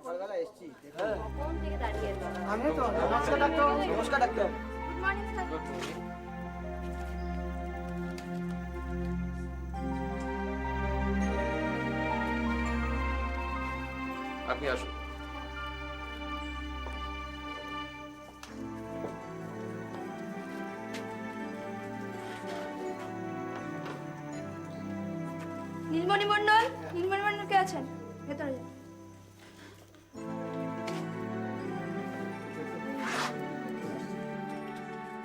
সকালবেলা এসেছি। কোন থেকে দাঁড়িয়ে আছো? আমি তো নমস্কার ডাক্তার। নমস্কার ডাক্তার। Good morning sir. আপনি আসুন। নীলমণি মণ্ডল, নীলমণি মণ্ডল কে আছেন? ভেতরে যান।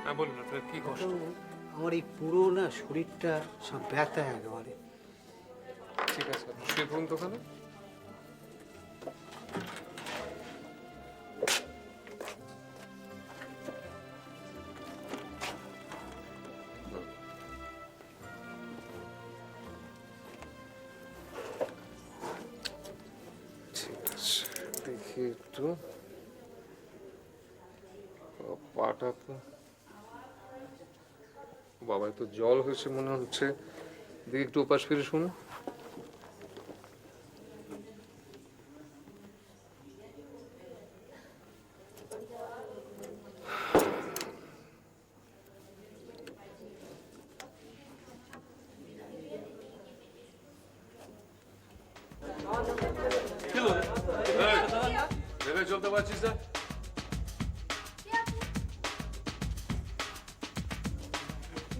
হ্যাঁ বলুন, আপনার কি কষ্ট? আমার এই পুরো না শরীরটা সব ব্যথা একেবারে। ঠিক আছে, আপনি শুয়ে পড়ুন তো ওখানে। ঠিক আছে, দেখি একটু পাটা তো বাবা, তো জল হয়েছে মনে হচ্ছে। দেখি একটু ওপাশ ফিরে শুনুন। ভেবে চলতে পারছিস না?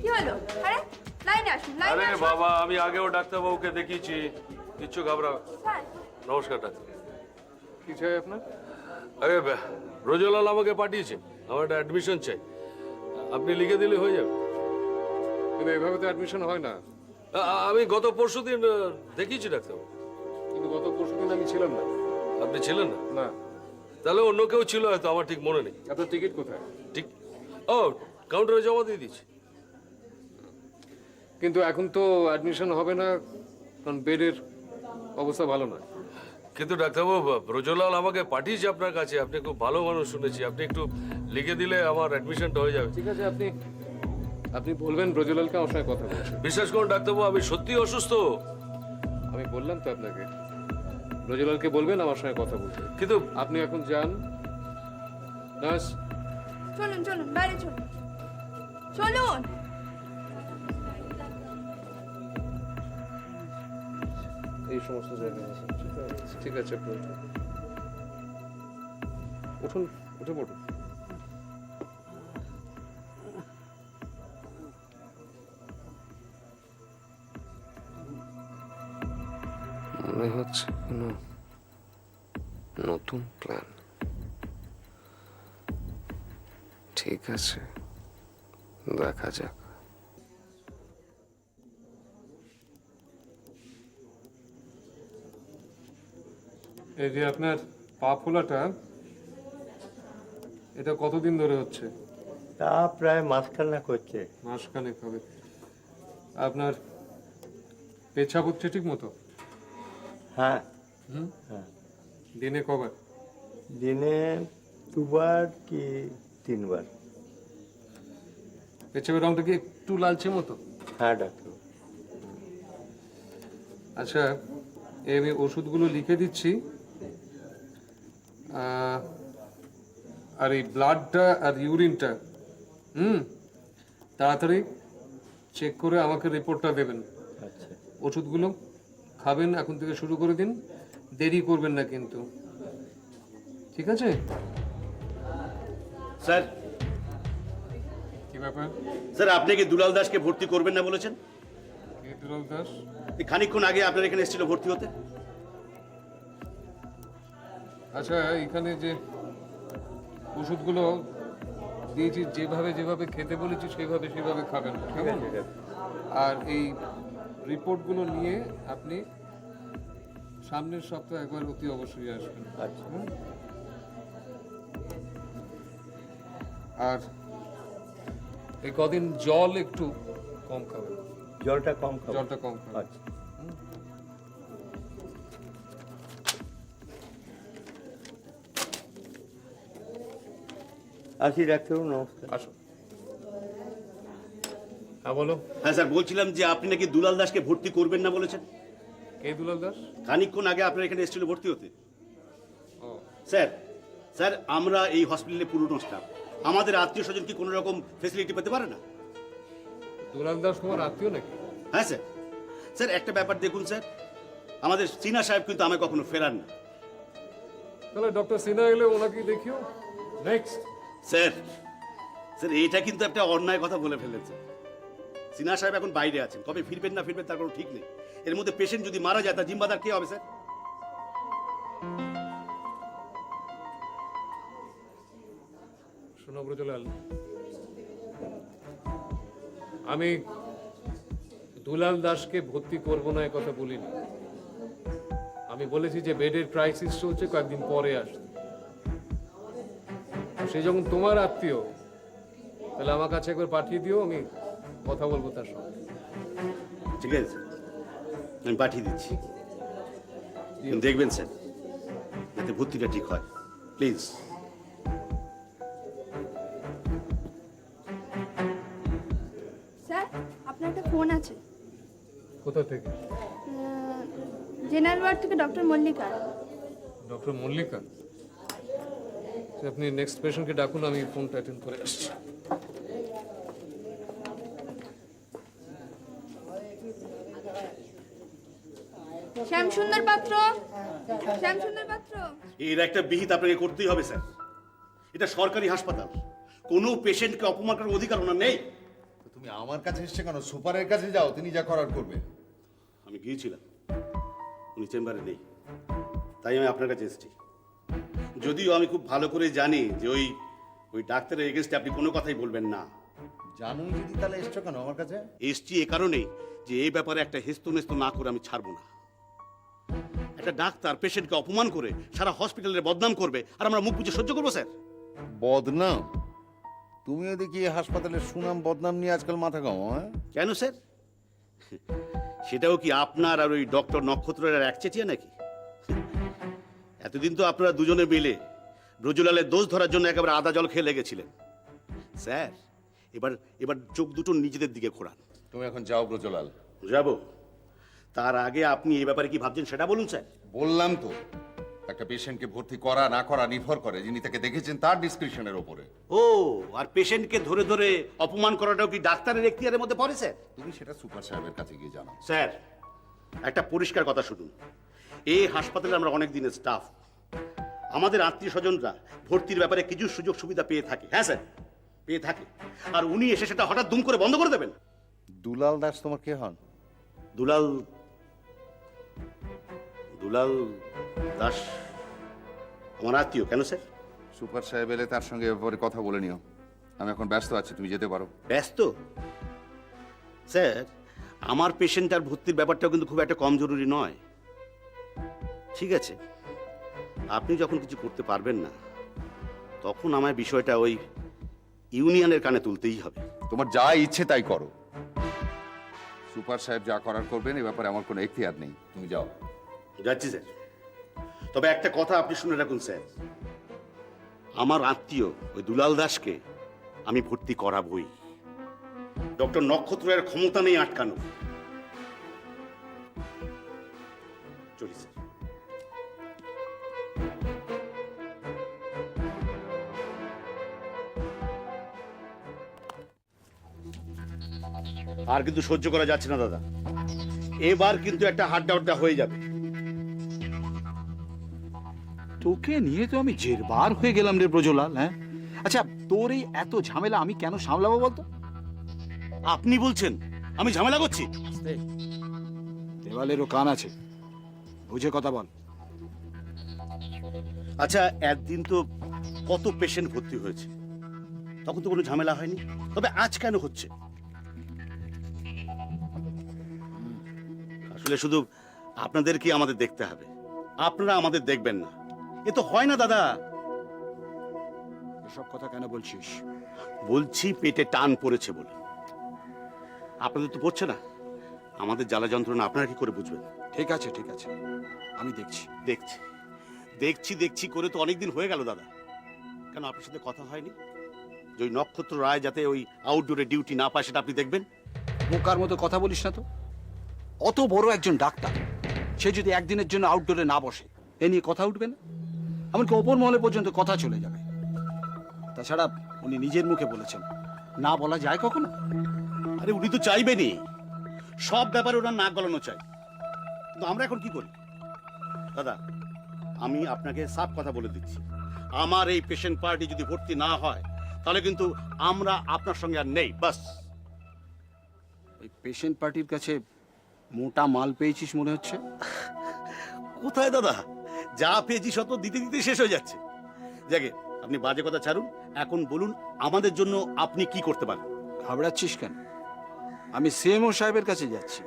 কি হলো? আরে লাইনে আসুন, লাইনে আরে আসুন। বাবা, আমি আগেও ডাক্তারবাবুকে দেখিয়েছি, কিচ্ছু ঘাবড়া। স্যার, নমস্কার ডাক্তার। কি চাই আপনার? আরে রোজলাল আমাকে পাঠিয়েছে, আমার একটা অ্যাডমিশন চাই, আপনি লিখে দিলে হয়ে যাবে। কিন্তু এভাবে তো অ্যাডমিশন হয় না। আমি গত পরশুদিন দেখিয়েছি ডাক্তারবাবু। কিন্তু গত পরশুদিন আমি ছিলাম না। আপনি ছিলেন না? না। তাহলে অন্য কেউ ছিল হয়তো, আমার ঠিক মনে নেই। আপনার টিকিট কোথায়? ঠিক, ও কাউন্টারে জমা দিয়ে দিয়েছি। কিন্তু এখন তো অ্যাডমিশন হবে না, কারণ বেডের অবস্থা ভালো না। কিন্তু ডাক্তারবাবু, রোজলাল আমাকে পাঠিয়েছে আপনার কাছে, আপনি খুব ভালো মানুষ শুনেছি, আপনি একটু লিখে দিলে আমার অ্যাডমিশনটা হয়ে যাবে। ঠিক আছে, আপনি আপনি বলবেন ব্রজলালকে আমার সঙ্গে কথা বলছে। বিশ্বাস করুন ডাক্তারবাবু, আমি সত্যি অসুস্থ। আমি বললাম তো আপনাকে, ব্রজলালকে বলবেন আমার সঙ্গে কথা বলতে। কিন্তু আপনি এখন যান। নার্স, চলুন চলুন, বাইরে চলুন। চলুন। এই সমস্ত জায়গায় আছে। ঠিক আছে, আপনি উঠুন। উঠুন, উঠে পড়ুন। মনে হচ্ছে কোনো নতুন প্ল্যান। ঠিক আছে, দেখা যাক। এই যে আপনার পা ফোলাটা, এটা কতদিন ধরে হচ্ছে? তা প্রায় মাসখানেক হচ্ছে। মাসখানেক হবে। আপনার পেছাব হচ্ছে ঠিক মতো? হ্যাঁ, হুম, হ্যাঁ, দিনে কবার? দিনে দুবার কি তিনবার। পেছাবের রংটা কি একটু লালচে মতো? হ্যাঁ ডাক্তার। আচ্ছা, আমি ওষুধগুলো লিখে দিচ্ছি, আর এই ব্লাডটা আর ইউরিনটা তাড়াতাড়ি চেক করে আমাকে রিপোর্টটা দেবেন। আচ্ছা, ওষুধগুলো খাবেন, এখন থেকে শুরু করে দিন, দেরি করবেন না কিন্তু। ঠিক আছে? স্যার, কি ব্যাপার? স্যার আপনি কি দুলাল দাসকে ভর্তি করবেন না বলেছেন? কে দুলাল দাস? এই খানিকক্ষণ আগে আপনার এখানে এসেছিল ভর্তি হতে। আচ্ছা, এখানে যে ওষুধগুলো দিয়েছি, যেভাবে যেভাবে খেতে বলেছি সেইভাবে সেভাবে খাবেন, কেমন? ঠিক আছে। আর এই রিপোর্টগুলো নিয়ে আপনি সামনের সপ্তাহে একবার অতি অবশ্যই আসবেন। আচ্ছা, হুম? আর এই কদিন জল একটু কম খাবেন, জলটা কম খাবো। জলটা কম খাবেন। আচ্ছা, আসি ডাক্তারবাবু, নমস্কার। আসুন। হ্যাঁ বলো। হ্যাঁ স্যার, বলছিলাম যে আপনি নাকি দুলাল দাসকে ভর্তি করবেন না বলেছেন। কে দুলাল দাস? খানিকক্ষণ আগে আপনার এখানে এসেছিল ভর্তি হতে। ও, স্যার স্যার আমরা এই হসপিটালে পুরনো স্টাফ, আমাদের আত্মীয় স্বজন কি কোনো রকম ফেসিলিটি পেতে পারে না? দুলাল দাস তোমার আত্মীয় নাকি? হ্যাঁ স্যার। স্যার একটা ব্যাপার দেখুন স্যার, আমাদের সিনহা সাহেব কিন্তু আমায় কখনো ফেরান না। তাহলে ডক্টর সিনহা এলে ওনাকে দেখিও। নেক্সট। স্যার স্যার এটা কিন্তু একটা অন্যায় কথা বলে ফেলেছে। সিনহা সাহেব এখন বাইরে আছেন, কবে ফিরবেন না ফিরবেন তার কোনো ঠিক নেই। এর মধ্যে পেশেন্ট যদি মারা যায় তার জিম্বাদার কে হবে স্যার? শোনো ব্রজলাল, আমি দুলাল দাসকে ভর্তি করব না এ কথা বলিনি। আমি বলেছি যে বেডের ক্রাইসিস চলছে, কয়েকদিন পরে আসতে। সে যখন তোমার আত্মীয়, তাহলে আমার কাছে একবার পাঠিয়ে দিও, আমি কথা বলবো তার সঙ্গে। ঠিক আছে স্যার, আমি পাঠিয়ে দিচ্ছি। কিন্তু দেখবেন স্যার যাতে ভর্তিটা ঠিক হয়, প্লিজ। স্যার আপনার একটা ফোন আছে, কোথা থেকে? জেনারেল ওয়ার্ড থেকে ডক্টর মল্লিকা। ডক্টর মল্লিকা? আপনি নেক্সট পেশেন্টকে ডাকুন, আমি ফোনটা অ্যাটেন্ড করে আসছি। শ্যামসুন্দর পাত্র, শ্যামসুন্দর পাত্র। এর একটা বিহিত আপনাকে করতেই হবে স্যার। এটা সরকারি হাসপাতাল, কোনো পেশেন্টকে অপমান করার অধিকার ওনার নেই। তো তুমি আমার কাছে এসছে কেন? সুপারের কাছে যাও, তিনি যা করার করবে। আমি গিয়েছিলাম, উনি চেম্বারে নেই, তাই আমি আপনার কাছে এসেছি। যদিও আমি খুব ভালো করে জানি যে ওই ডাক্তারের এগেনস্টে আপনি কোনো কথাই বলবেন না। জানুই যদি, তাহলে এসছো কেন আমার কাছে? এসছি এ কারণেই যে এই ব্যাপারে একটা হেস্তনেস্ত না করে আমি ছাড়বো না। একটা ডাক্তার পেশেন্টকে অপমান করে সারা হসপিটালের বদনাম করবে, আর আমরা মুখ বুজে সহ্য করবো স্যার? বদনাম? তুমিও দেখি এই হাসপাতালের সুনাম বদনাম নিয়ে আজকাল মাথা ঘামো, হ্যাঁ? কেন স্যার? সেটাও কি আপনার আর ওই ডক্টর নক্ষত্রের একচেটিয়া নাকি? এতদিন তো আপনারা দুজনে মিলে ব্রজলালের দোষ ধরার জন্য একেবারে আদা জল খেয়ে লেগেছিলেন। স্যার এবার এবার চোখ দুটো নিজেদের দিকে ঘোরান। তুমি এখন যাও ব্রজলাল। যাব, তার আগে আপনি এই ব্যাপারে কি ভাবছেন সেটা বলুন স্যার। বললাম তো, একটা পেশেন্টকে ভর্তি করা না করা নির্ভর করে যিনি তাকে দেখেছেন তার ডিসক্রিপশনের ওপরে। ও, আর পেশেন্টকে ধরে ধরে অপমান করাটাও কি ডাক্তারের এখতিয়ারের মধ্যে পড়ে স্যার? তুমি সেটা সুপার সাহেবের কাছে গিয়ে জানাও। স্যার একটা পরিষ্কার কথা শুনুন, এই হাসপাতালে আমরা অনেক দিনের স্টাফ, আমাদের আত্মীয় স্বজনরা ভর্তির ব্যাপারে কিছু সুযোগ সুবিধা পেয়ে থাকে। হ্যাঁ স্যার, পেয়ে থাকে। আর উনি এসে সেটা হঠাৎ দুম করে বন্ধ করে দেবেন? দুলাল দাস তোমার কে হন? দুলাল দুলাল দাস আমার আত্মীয়। কেন স্যার? সুপার সাহেব এলে তার সঙ্গে এ ব্যাপারে কথা বলে নিও। আমি এখন ব্যস্ত আছি, তুমি যেতে পারো। ব্যস্ত? স্যার আমার পেশেন্ট আর ভর্তির ব্যাপারটাও কিন্তু খুব একটা কম জরুরি নয়। ঠিক আছে, আপনি যখন কিছু করতে পারবেন না, তখন আমার বিষয়টা ওই ইউনিয়নের কানে তুলতেই হবে। তোমার যা ইচ্ছে তাই করো। সুপার সাহেব যা করার করবেন, এ ব্যাপারে আমার কোনো এখতিয়ার নেই। তুমি যাও। যাচ্ছি স্যার। তবে একটা কথা আপনি শুনে রাখুন স্যার, আমার আত্মীয় ওই দুলাল দাসকে আমি ভর্তি করাবই। ডক্টর নক্ষত্রের ক্ষমতা নেই আটকানো। চলি স্যার। আর কিন্তু সহ্য করা যাচ্ছে না দাদা, এবার কিন্তু একটা হাড্ডা হয়ে যাবে। তোকে নিয়ে তো আমি জেরবার হয়ে গেলাম রে ব্রজলাল। হ্যাঁ আচ্ছা, তোর এই এত ঝামেলা আমি কেন সামলাবো বলতো? আপনি বলছেন আমি ঝামেলা করছি? দেওয়ালেরও কান আছে, বুঝে কথা বল। আচ্ছা একদিন তো কত পেশেন্ট ভর্তি হয়েছে, তখন তো কোনো ঝামেলা হয়নি, তবে আজ কেন হচ্ছে? আসলে শুধু আপনাদেরকে আমাদের দেখতে হবে, আপনারা আমাদের দেখবেন না, এ তো হয় না দাদা। এসব কথা কেন বলছিস? বলছি পেটে টান পড়েছে বলে। আপনাদের তো পড়ছে না, আমাদের জ্বালা যন্ত্রণা আপনারা কি করে বুঝবেন? ঠিক আছে ঠিক আছে, আমি দেখছি। দেখছি দেখছি দেখছি করে তো অনেকদিন হয়ে গেল দাদা। কেন আপনার সাথে কথা হয়নি যে ওই নক্ষত্র রায় যাতে ওই আউটডোরে ডিউটি না পায় সেটা আপনি দেখবেন? বোকার মতো কথা বলিস না তো। অত বড় একজন ডাক্তার, সে যদি একদিনের জন্য আউটডোরে না বসে, এ নিয়ে কথা উঠবে না? এমনকি ওপর মহলে পর্যন্ত কথা চলে যাবে। তাছাড়া উনি নিজের মুখে বলেছেন, না বলা যায় কখনো? আরে উনি তো চাইবেনই, সব ব্যাপারে ওনার নাক গলানো চাই। কিন্তু আমরা এখন কি করি? দাদা, আমি আপনাকে সাফ কথা বলে দিচ্ছি, আমার এই পেশেন্ট পার্টি যদি ভর্তি না হয় তাহলে কিন্তু আমরা আপনার সঙ্গে আর নেই, বাস। ওই পেশেন্ট পার্টির কাছে মোটা মাল পেয়েছিস মনে হচ্ছে। কোথায় দাদা, যা পেয়েছি শত দিতে দিতে শেষ হয়ে যাচ্ছে। যাকে আপনি বাজে কথা ছাড়ুন, এখন বলুন আমাদের জন্য আপনি কি করতে পারেন। ঘাবড়াচ্ছিস কেন? আমি সিএমও সাহেবের কাছে যাচ্ছি,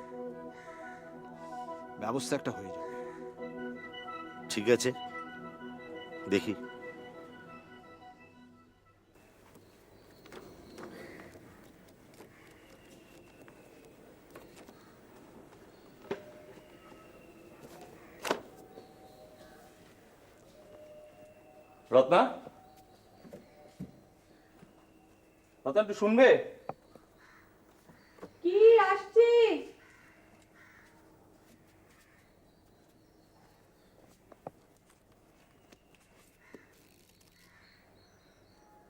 ব্যবস্থা একটা হয়ে যাবে। ঠিক আছে, দেখি। রত্না, রত্না একটু শুনবে? কি আসছি?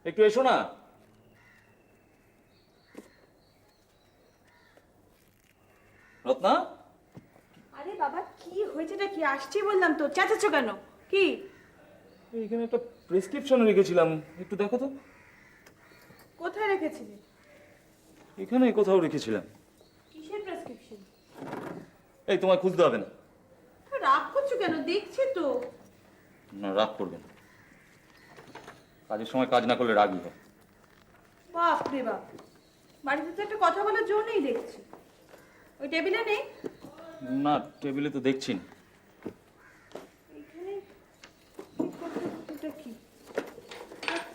একটু এসো না। রত্না, আরে বাবা, কি হয়েছেটা কি? আসছি বললাম তো, চেঁচাচ্ছ কেন? কি? এইখানে একটা প্রেসক্রিপশন রেখেছিলাম, একটু দেখো তো। কোথায় রেখেছিলি? এখানে কোথাও রেখেছিলাম। কিসের প্রেসক্রিপশন? এই, তোমায় খুঁজতে হবে না। রাগ করছো কেন? দেখছি তো। না, রাগ করবে না। কাজের সময় কাজ না করলে রাগই হয়। বাপ রে বাপ, বাড়িতে তো একটা কথা বলার জো নেই দেখছি। ওই টেবিলে নেই? না, টেবিলে তো দেখছি না। এখানে এটা কি?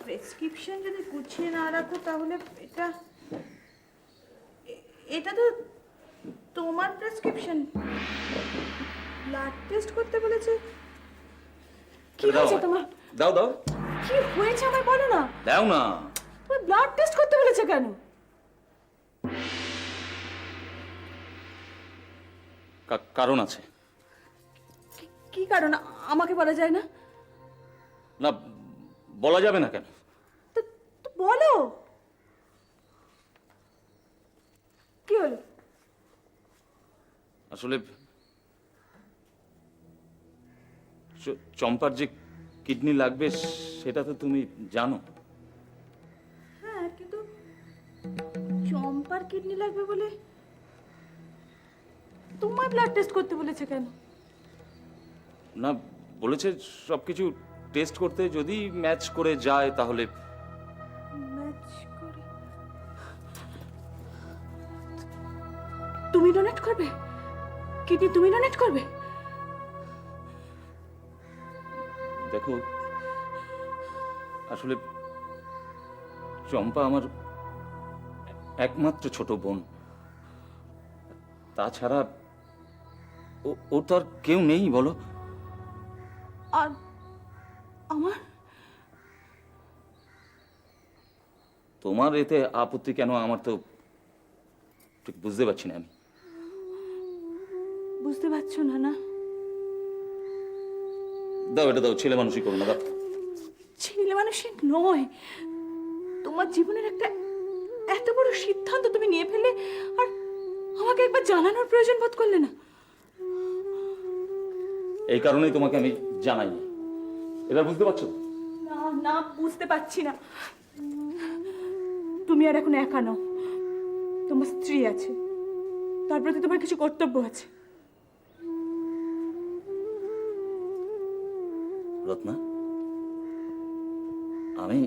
প্রেসক্রিপশন যদি গুছিয়ে না রাখো তাহলে এটা তো তোমার প্রেসক্রিপশন। ব্লাড টেস্ট করতে বলেছে। কি দাও হয়েছে আমায়। তোমার? দাও দাও, কি হয়েছে আমায় বলো না। দাও না। তুমি ব্লাড টেস্ট করতে বলেছে কেন? কারণ আছে। কি কারণ আমাকে বলা যায় না? না, বলা যাবে না কেন? তো তো বলো, কি হলো? আসলে চম্পার যে কিডনি লাগবে সেটা তো তুমি জানো। হ্যাঁ, কিন্তু চম্পার কিডনি লাগবে বলে তোমার ব্লাড টেস্ট করতে বলেছে কেন? না, বলেছে সবকিছু টেস্ট করতে, যদি ম্যাচ করে যায় তাহলে। ম্যাচ করে? তুমি ডোনেট করবে কিডনি? তুমি ডোনেট করবে? দেখো, আসলে চম্পা আমার একমাত্র ছোট বোন। তাছাড়া ও তো আর কেউ নেই, বলো। আর আমার? তোমার এতে আপত্তি কেন আমার তো ঠিক বুঝতে পারছি না আমি। বুঝতে পারছো না? না, দাও, এটা দাও, ছেলে মানুষই করো না, দাও। ছেলে মানুষই নয়, তোমার জীবনের একটা এত বড় সিদ্ধান্ত তুমি নিয়ে ফেললে আর আমাকে একবার জানানোর প্রয়োজন বোধ করলে না। এই কারণেই তোমাকে আমি জানাইনি। এবার বুঝতে পারছো? না না, বুঝতে পারছি না। তুমি আর এখন একা নও, তোমার স্ত্রী আছে, তার প্রতি তোমার কিছু কর্তব্য আছে। রত্না, আমি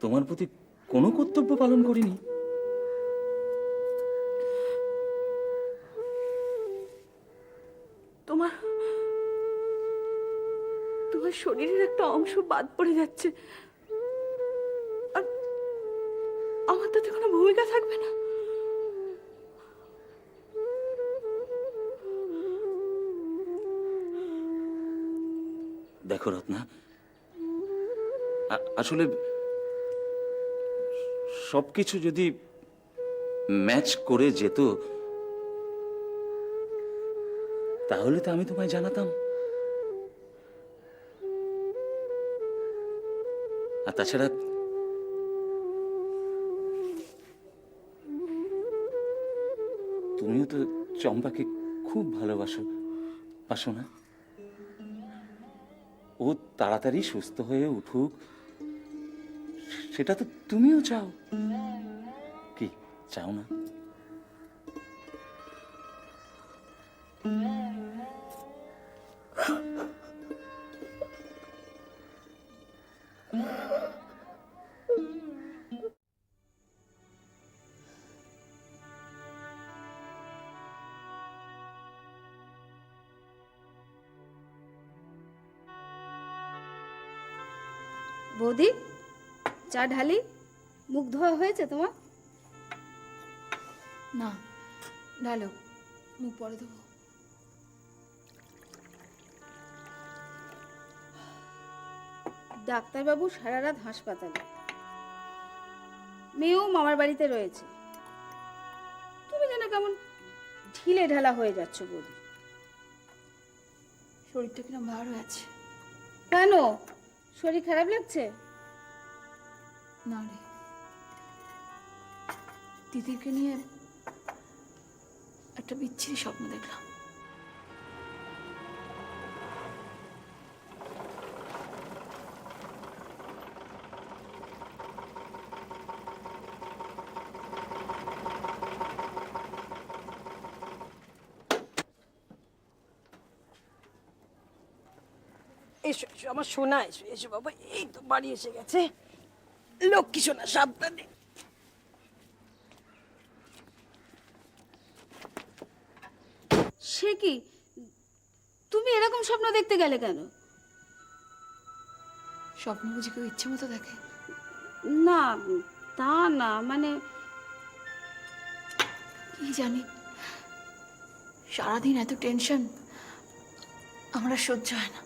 তোমার প্রতি কোনো কর্তব্য পালন করিনি। তোমার শরীরের একটা অংশ বাদ পড়ে যাচ্ছে, আর আমার তাতে কোনো ভূমিকা থাকবে না। দেখো রত্না, আসলে সবকিছু যদি ম্যাচ করে যেত তাহলে তো আমি তোমায় জানাতাম। আর তাছাড়া তুমিও তো চম্পাকে খুব ভালোবাসো, বাসো না? ও তাড়াতাড়ি সুস্থ হয়ে উঠুক, সেটা তো তুমিও চাও, কি চাও না? বৌদি, চা ঢালি। মুখ ধোয়া হয়েছে তোমার? না, ঢালো, মুখ পরে দেবো। ডাক্তারবাবু সারা রাত হাসপাতালে, মেয়েও মামার বাড়িতে রয়েছে। তুমি যেন কেমন ঢিলে ঢালা হয়ে যাচ্ছ বৌদি। শরীরটা কিরম ভার হয়ে আছে। কেন, শরীর খারাপ লাগছে? না রে, দিদিকে নিয়ে একটা বিচ্ছিরি স্বপ্ন দেখলাম। এসো এসো আমার সোনা, এসো এসো বাবা, এই তো বাড়ি এসে গেছে। লক্ষ্মী সোনা, সাবধানে। সে কি, তুমি এরকম স্বপ্ন দেখতে গেলে কেন? স্বপ্ন বুঝি কেউ ইচ্ছে মতো দেখে? না, তা না, মানে কি জানি, সারাদিন এত টেনশন আমার আর সহ্য হয় না।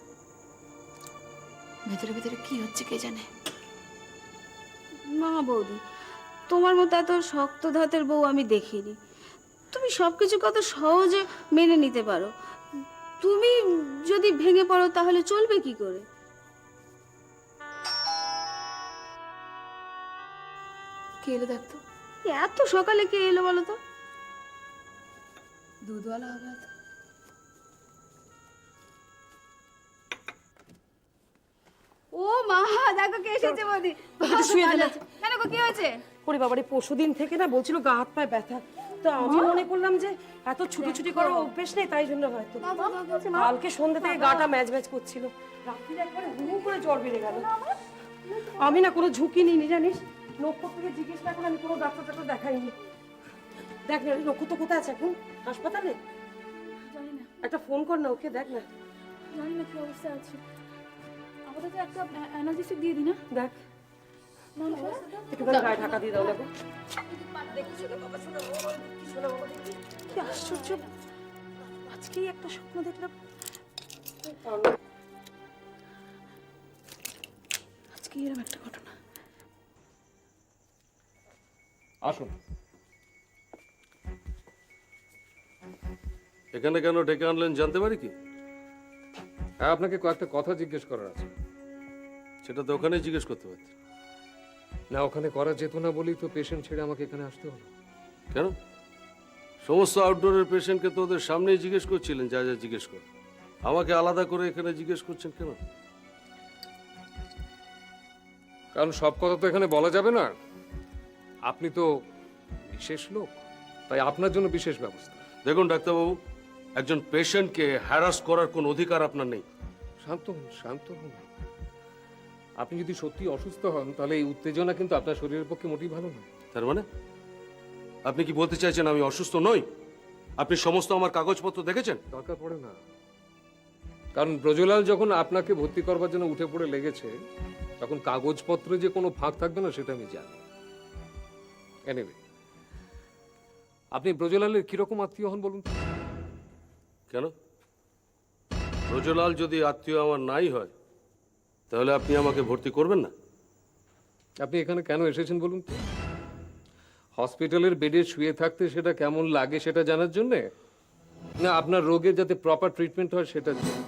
ভেতরে ভেতরে কি হচ্ছে কে জানে। না বৌদি, তোমার মতো এত শক্ত ধাতের বউ আমি দেখিনি। তুমি সবকিছু কত সহজে মেনে নিতে পারো। তুমি যদি ভেঙে পড়ো তাহলে চলবে কি করে? কে এলো দেখতো? এত সকালে কে এলো বলো তো? দুধওয়ালা হবে তো। ও মা, দেখো কে এসেছে বৌদি। শুয়ে দিলে। কেন গো, কি হয়েছে? ওরে বাবারে, পরশুদিন থেকে না বলছিল গা হাত পায়ে ব্যথা, তো আমি মনে করলাম যে এত ছুটি করার অভ্যেস নেই, তাই জন্য হয়তো। কালকে সন্ধ্যা থেকে গাটা ম্যাচ ম্যাচ করছিল, রাত্রিরে একবারে হু করে জ্বর বেড়ে গেল। আমি না কোনো ঝুঁকি নিইনি জানিস, নক্ষত্রকে জিজ্ঞেস না করে আমি কোনো ডাক্তার টাক্তার দেখাইনি। দেখ না, নক্ষত্র কোথায় আছে এখন? হাসপাতালে? জানি না, একটা ফোন কর না ওকে, দেখ না। জানি না কি অবস্থা আছে। আপাতত একটা অ্যানালজেসিক দিয়ে দিই না? দেখ, একটুখানি গায়ে ঢাকা দিয়ে দাও না গো। কি আশ্চর্য, আজকেই একটা স্বপ্ন দেখলাম। আজকে এরকম একটা ঘটনা। আসুন। এখানে কেন ডেকে আনলেন জানতে পারি কি? হ্যাঁ, আপনাকে কয়েকটা কথা জিজ্ঞেস করার আছে। সেটা তো ওখানেই জিজ্ঞেস করতে পারতেন। না, ওখানে করা যেত না বলেই তো পেশেন্ট ছেড়ে আমাকে এখানে আসতে হলো। কেন? সমস্ত আউটডোরের পেশেন্টকে তো ওদের সামনেই জিজ্ঞেস করছিলেন যা যা জিজ্ঞেস কর। আমাকে আলাদা করে এখানে জিজ্ঞেস করছেন কেন? কারণ সব কথা তো এখানে বলা যাবে না। আপনি তো বিশেষ লোক, তাই আপনার জন্য বিশেষ ব্যবস্থা। দেখুন ডাক্তারবাবু, একজন পেশেন্টকে হ্যারাস করার কোন অধিকার আপনার নেই। শান্ত হন, শান্ত হন। আপনি যদি সত্যি অসুস্থ হন তাহলে এই উত্তেজনা কিন্তু আপনার শরীরের পক্ষে মোটেই ভালো নয়। তার মানে আপনি কি বলতে চাইছেন আমি অসুস্থ নই? আপনি সমস্ত আমার কাগজপত্র দেখেছেন? দরকার পড়ে না, কারণ ব্রজলাল যখন আপনাকে ভর্তি করবার জন্য উঠে পড়ে লেগেছে তখন কাগজপত্রে যে কোনো ফাঁক থাকবে না সেটা আমি জানি। এনিওয়ে, আপনি ব্রজলালের কিরকম আত্মীয় হন বলুন তো? কেন? ব্রজলাল যদি আত্মীয় আমার নাই হয় তাহলে আপনি আমাকে ভর্তি করবেন না? আপনি এখানে কেন এসেছেন বলুন তো? হসপিটালের বেডে শুয়ে থাকতে সেটা কেমন লাগে সেটা জানার জন্যে, না আপনার রোগের যাতে প্রপার ট্রিটমেন্ট হয় সেটার জন্য?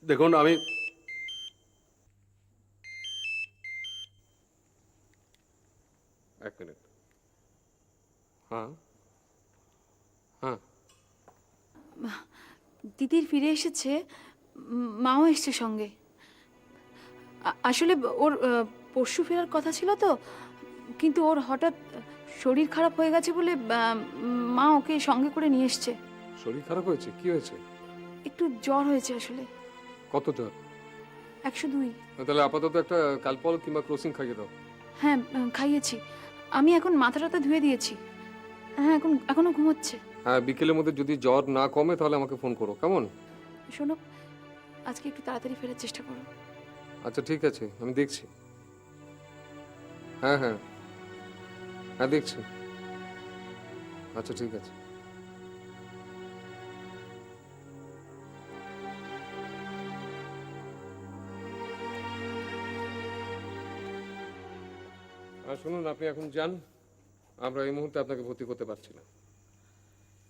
দেখুন, আমি হ্যাঁ হ্যাঁ দিদির ফিরে এসেছে, মাও এসছে সঙ্গে। আসলে ওর পরশু ফেরার কথা ছিল তো, কিন্তু ওর হঠাৎ শরীর খারাপ হয়ে গেছে বলে মা ওকে সঙ্গে করে নিয়ে এসছে। শরীর খারাপ হয়েছে? কি হয়েছে? একটু জ্বর হয়েছে আসলে। কত জ্বর? 102। তাহলে আপাতত একটা কালপল কিংবা ক্রসিং খাইয়ে দাও। হ্যাঁ খাইয়েছি, আমি এখন মাথা টাথা ধুয়ে দিয়েছি। হ্যাঁ এখনো ঘুমোচ্ছে। হ্যাঁ, বিকেলের মধ্যে যদি জ্বর না কমে তাহলে আমাকে ফোন করো, কেমন? শোনো, আজকে একটু তাড়াতাড়ি ফেরার চেষ্টা করো। আচ্ছা ঠিক আছে, আমি দেখছি। হ্যাঁ হ্যাঁ হ্যাঁ দেখছি। আচ্ছা ঠিক আছে। আর শুনুন, আপনি এখন যান, আমরা এই মুহূর্তে আপনাকে ভর্তি করতে পারছি না।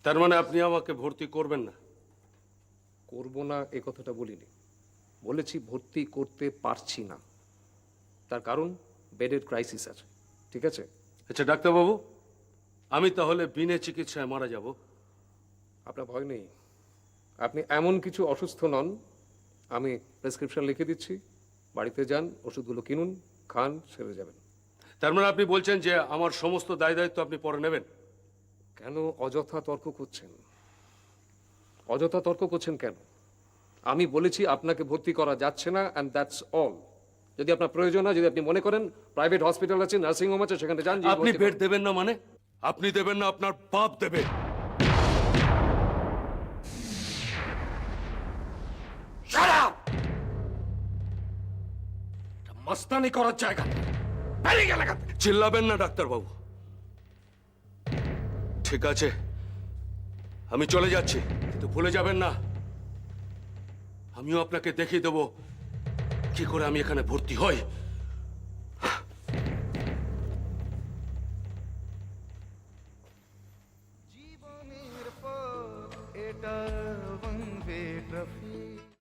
তার মানে আপনি আমাকে ভর্তি করবেন না? করব না এ কথাটা বলিনি, বলেছি ভর্তি করতে পারছি না। তার কারণ বেডের ক্রাইসিস আছে, ঠিক আছে? আচ্ছা ডাক্তারবাবু, আমি তাহলে বিনা চিকিৎসায় মারা যাব? আপনার ভয় নেই, আপনি এমন কিছু অসুস্থ নন। আমি প্রেসক্রিপশন লিখে দিচ্ছি, বাড়িতে যান, ওষুধগুলো কিনুন, খান, সেরে যাবেন। তার মানে আপনি বলছেন যে আমার সমস্ত দায় দায়িত্ব আপনি পরে নেবেন? কেন অযথা তর্ক করছেন? অযথা তর্ক করছেন কেন? আমি বলেছি আপনাকে ভর্তি করা যাচ্ছে না, অ্যান্ড দ্যাটস অল। যদি আপনার প্রয়োজন হয়, যদি আপনি মনে করেন প্রাইভেট হসপিটাল আছে, নার্সিং হোম আছে, সেখানে যান। আপনি বেড দেবেন না মানে? আপনি দেবেন না, আপনার বাপ দেবে। মস্তানি করার জায়গা চিল্লাবেন না ডাক্তারবাবু। ঠিক আছে, আমি চলে যাচ্ছি, কিন্তু ভুলে যাবেন না আমিও আপনাকে দেখিয়ে দেবো কি করে আমি এখানে ভর্তি হই।